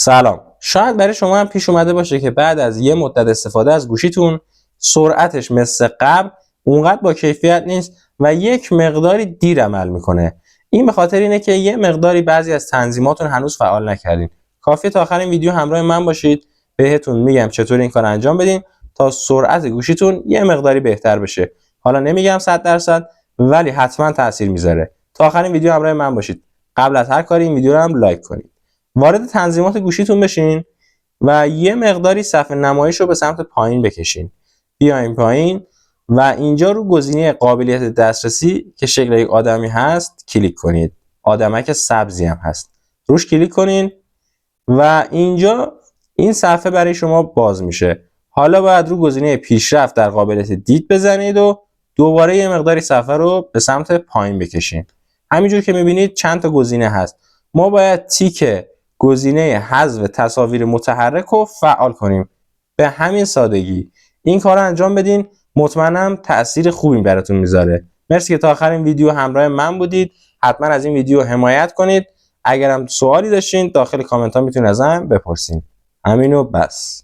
سلام. شاید برای شما هم پیش اومده باشه که بعد از یه مدت استفاده از گوشیتون سرعتش مثل قبل اونقدر با کیفیت نیست و یک مقداری دیر عمل میکنه. این به خاطر اینه که یه مقداری بعضی از تنظیماتون هنوز فعال نکردین. کافیه تا آخر این ویدیو همراه من باشید، بهتون میگم چطور این کار انجام بدین تا سرعت گوشیتون یه مقداری بهتر بشه. حالا نمیگم 100%، ولی حتما تاثیر میذاره. تا آخر این ویدیو همراه من باشید. قبل از هر کاری این ویدیو رو هم لایک کنید. وارد تنظیمات گوشیتون بشین و یه مقداری صفحه نمایش رو به سمت پایین بکشین. بیاین پایین و اینجا رو گزینه قابلیت دسترسی که شکل یک آدمی هست کلیک کنید. آدمک سبزی هم هست. روش کلیک کنین و اینجا این صفحه برای شما باز میشه. حالا باید رو گزینه پیشرفت در قابلیت دید بزنید و دوباره یه مقداری صفحه رو به سمت پایین بکشین. همینجور که میبینید چند تا گزینه هست. ما باید تیک گزینه حذف تصاویر متحرک رو فعال کنیم. به همین سادگی این کار رو انجام بدین، مطمئنم تأثیر خوبی براتون میذاره. مرسی که تا آخر این ویدیو همراه من بودید. حتما از این ویدیو حمایت کنید. اگرم سوالی داشتین داخل کامنت ها میتونید ازم بپرسین. همین و بس.